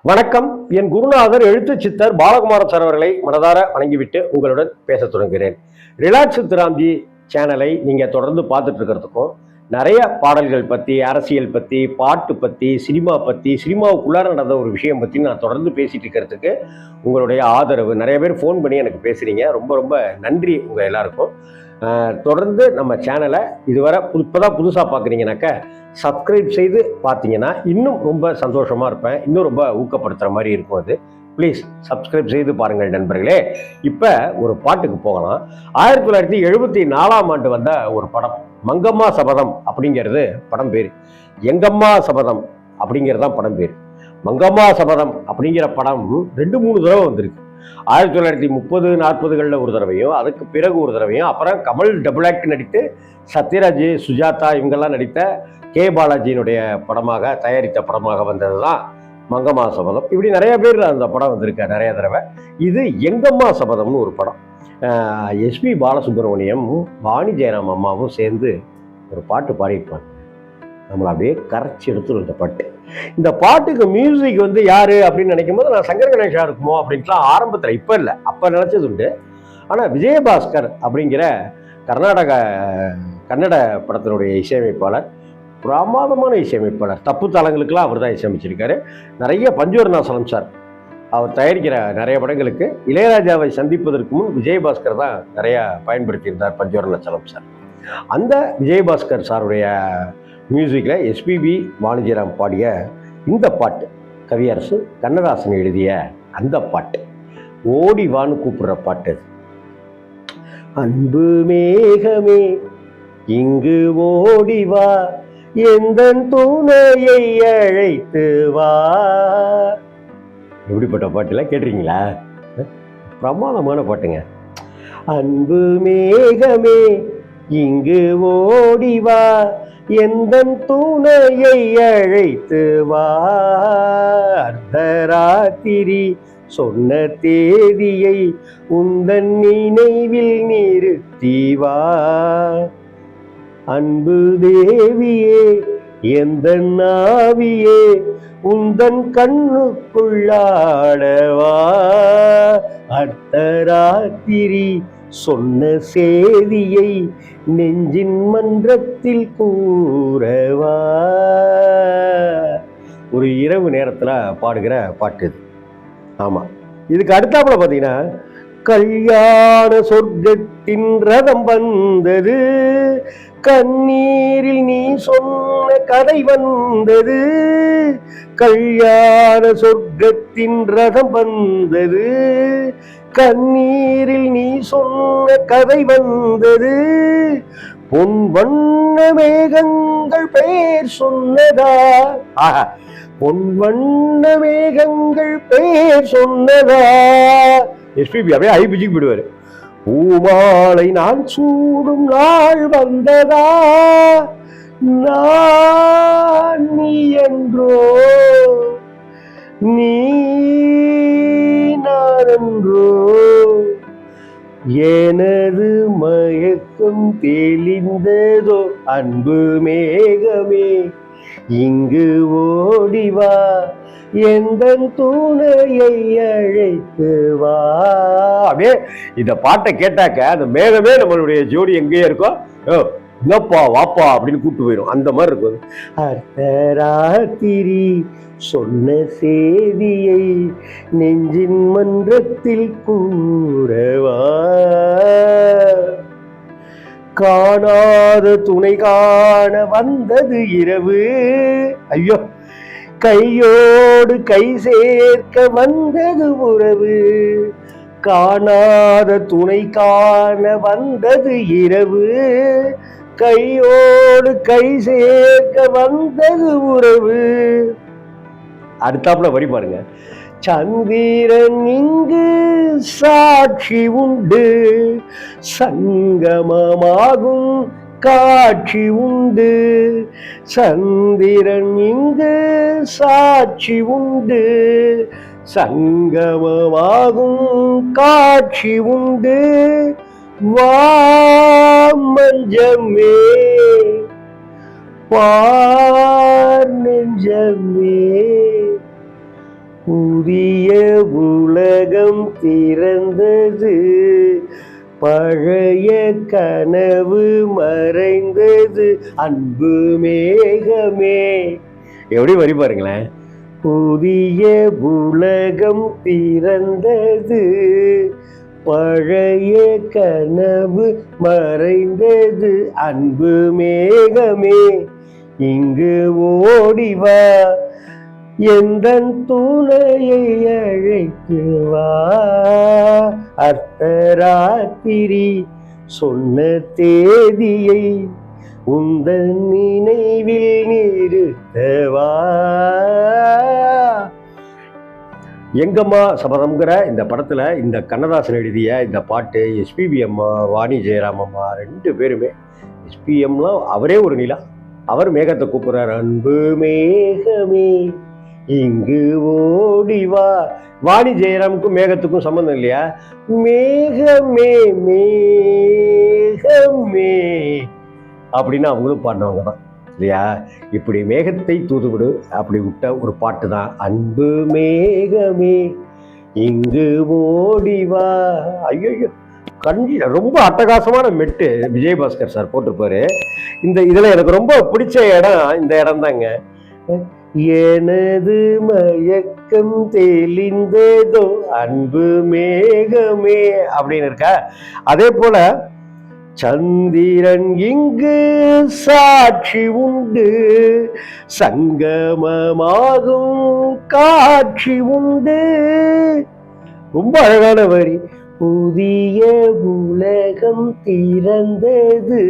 வணக்கம். என் குருநாதர் எழுத்து சித்தர் பாலகுமார சார் அவர்களை மனதார வணங்கிவிட்டு உங்களுடன் பேச தொடங்குகிறேன். ரிலாக்ஸ் சித்தராம்ஜி சேனலை நீங்க தொடர்ந்து பார்த்துட்டு இருக்கிறதுக்கும் நிறைய பாடல்கள் பத்தி, அரசியல் பத்தி, பாட்டு பத்தி, சினிமா பத்தி, சினிமாவுக்குள்ளார நடந்த ஒரு விஷயம் பத்தி நான் தொடர்ந்து பேசிட்டு இருக்கிறதுக்கு உங்களுடைய ஆதரவு, நிறைய பேர் ஃபோன் பண்ணி எனக்கு பேசுறீங்க. ரொம்ப ரொம்ப நன்றி உங்க எல்லாருக்கும். தொடர்ந்து நம்ம சேனலை இதுவரை இப்போதான் புதுசாக பார்க்குறீங்கனாக்க சப்ஸ்கிரைப் செய்து பார்த்தீங்கன்னா இன்னும் ரொம்ப சந்தோஷமாக இருப்பேன். இன்னும் ரொம்ப ஊக்கப்படுத்துகிற மாதிரி இருக்கும். அது ப்ளீஸ் சப்ஸ்கிரைப் செய்து பாருங்கள் நண்பர்களே. இப்போ ஒரு பாட்டுக்கு போகலாம். 1974 வந்த ஒரு படம் மங்கம்மா சபதம் அப்படிங்கிறது படம் பேர். எங்கம்மா சபதம் அப்படிங்கிறது தான் படம் பேர். மங்கம்மா சபதம் அப்படிங்கிற படம் 2-3 தடவை வந்திருக்கு. 1930-40களில் ஒரு தடவையும், அதுக்கு பிறகு ஒரு தடவையும், அப்புறம் கமல் டபுள் ஆக்ட் நடித்து சத்யராஜ், சுஜாதா இவங்கெல்லாம் நடித்த கே பாலாஜியினுடைய படமாக தயாரித்த படமாக வந்தது தான் மங்கம்மா சபதம். இப்படி நிறைய பேர் அந்த படம் வந்திருக்க நிறைய தடவை. இது எங்கம்மா சபதம்னு ஒரு படம். எஸ்பி பாலசுப்ரமணியமும் வாணி ஜெயராம் அம்மாவும் சேர்ந்து ஒரு பாட்டு பாடியிருப்பாங்க. நம்மளை அப்படியே கரைச்சி எடுத்துரும் இந்த பாட்டு. இந்த பாட்டுக்கு மியூசிக் யாரு அப்படின்னு நினைக்கும் போது நான் சங்கர் கணேஷா இருக்குமோ அப்படின்ட்டுலாம் ஆரம்பத்தில், இப்போ இல்லை அப்போ நினச்சது உண்டு. ஆனால் விஜயபாஸ்கர் அப்படிங்கிற கன்னட படத்தினுடைய இசையமைப்பாளர், பிரமாதமான இசையமைப்பாளர். தப்பு தளங்களுக்கெல்லாம் அவர் தான் இசையமைச்சிருக்காரு. நிறைய பஞ்சவர்ணாசலம் சார் அவர் தயாரிக்கிற நிறைய படங்களுக்கு இளையராஜாவை சந்திப்பதற்கு முன் விஜயபாஸ்கர் தான் நிறைய பயன்படுத்தியிருந்தார் பஞ்சவர்ணாசலம் சார். அந்த விஜயபாஸ்கர் சாருடைய மியூசிக்கில் எஸ்பிபி வாணிஜிராம் பாடிய இந்த பாட்டு, கவியரசு கண்ணதாசன் எழுதிய அந்த பாட்டு, ஓடிவான்னு கூப்பிடுற பாட்டு. அன்பு மேகமே இங்கு ஓடிவா, எந்த துணையை அழைத்து வா. எப்படிப்பட்ட பாட்டுலாம் கேட்டிருக்கீங்களா? பிரமாதமான பாட்டுங்க. அன்பு மேகமே இங்கு ஓடிவா, எந்த துணையை அழைத்து வா, அர்த்தராத்திரி சொன்ன தேதியை உந்தன் நினைவில் நிறுத்தி வா, அன்பு தேவியே எந்த நாவியே உந்தன் கண்ணுக்குள்ளாடவா, அர்த்தராத்திரி சொன்ன சேதியை நெஞ்சின் மன்றத்தில் கூறவா. ஒரு இரவு நேரத்தில் பாடுகிற பாட்டு இது. ஆமாம், இதுக்கு அடுத்தாப்புல பார்த்தீங்கன்னா, கல்யாண சொர்க்கத்தின் ரதம் வந்தது, கண்ணீரில் நீ சொன்ன கதை வந்தது, கல்யாண சொர்க்கத்தின் ரதம் வந்தது, கண்ணீரில் நீ சொன்ன கதை வந்தது, பொன் வண்ண மேகங்கள் பெயர் சொன்னதா, பொன் வண்ண மேகங்கள் பெயர் சொன்னதா. எஸ்பிபி அப்படியே ஐபிஜிக்கு போயிடுவாரு. பூமாலை நான் சூடும் நாள் வந்ததா, நான் நீ என்றோ நீ நான் என்றோ, எனது மயக்கம் தெளிந்ததோ, அன்பு மேகமே இங்கு ஓடிவா, எந்த துணையை அழைத்து வா. அப்படியே இந்த பாட்டை கேட்டாக்க அந்த மேகமே நம்மளுடைய ஜோடி எங்கேயே இருக்கோ, இங்கப்பா வாப்பா அப்படின்னு கூப்பிட்டு போயிடும். அந்த மாதிரி இருக்கும். அர்த்தராத்திரி சொன்ன சேதியை நெஞ்சின் மன்றத்தில் கூறவா, காணாத துணை காண வந்தது இரவு, ஐயோ கையோடு கை சேர்க்க வந்தது உறவு, காணாத துணை காண வந்தது இரவு, கையோடு கை சேர்க்க வந்தது உறவு. அடுத்தாப்புல வரி பாருங்க. சந்திரன் இங்கு சாட்சி உண்டு, சங்கமமாகும் காட்சி உண்டு, சந்திரன் இங்கு சாட்சி உண்டு, சங்கமமாகும் காட்சி உண்டு, வா மஞ்சமே பார் நெஞ்சமே புதிய உலகம் திறந்தது, பழைய கனவு மறைந்தது, அன்பு மேகமே. எப்படி வரி பாருங்களேன். புதிய உலகம் திறந்தது, பழைய கனவு மறைந்தது, அன்பு மேகமே இங்கு ஓடிவா, எந்தன் துணையை அழைத்து வா. அர்த்தராத்திரி சொன்ன தேதியை உந்தன் நினைவில் நிறுத்தவா. எங்கம்மா சபதம்ங்கிற இந்த படத்துல இந்த கண்ணதாசன் எழுதிய இந்த பாட்டு எஸ்பிபி அம்மா, வாணி ஜெயராம் அம்மா 2 பேருமே. எஸ்பிஎம்லாம் அவரே ஒரு நிலா, அவர் மேகத்தை கூப்பிடுறார், அன்பு மேகமே இங்கு ஓடிவா. வாணி ஜெயராமுக்கும் மேகத்துக்கும் சம்பந்தம் இல்லையா? மேகமே மேகமே அப்படின்னு அவங்களும் பாடினவங்க தான் இல்லையா? இப்படி மேகத்தை தூதுவிடு அப்படி விட்ட ஒரு பாட்டு தான் அன்பு மேகமே இங்கு ஓடிவா. ஐயோ, ரொம்ப அட்டகாசமான மெட்டு விஜயபாஸ்கர் சார் போட்டிருப்பாரு. இதுல எனக்கு ரொம்ப பிடிச்ச இடம் இந்த இடம் தாங்க. எனது மயக்கம் தெளிந்ததோ அன்பு மேகமே அப்படின்னு இருக்கா. அதே போல சந்திரன் இங்கு சாட்சி உண்டு, சங்கமமாகும் காட்சி உண்டு. ரொம்ப அழகான வரி. புதிய உலகம் திறந்தது,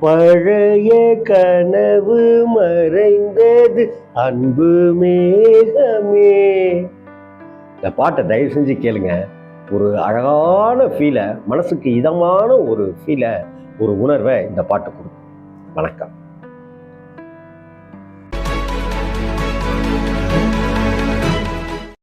பழைய கனவு மறைந்தது, அன்பு மேகமே. இந்த பாட்டை தயவு செஞ்சு கேளுங்க. ஒரு அழகான ஃபீலை, மனசுக்கு இதமான ஒரு ஃபீலை, ஒரு உணர்வை இந்த பாட்டு கொடுக்கும். வணக்கம்.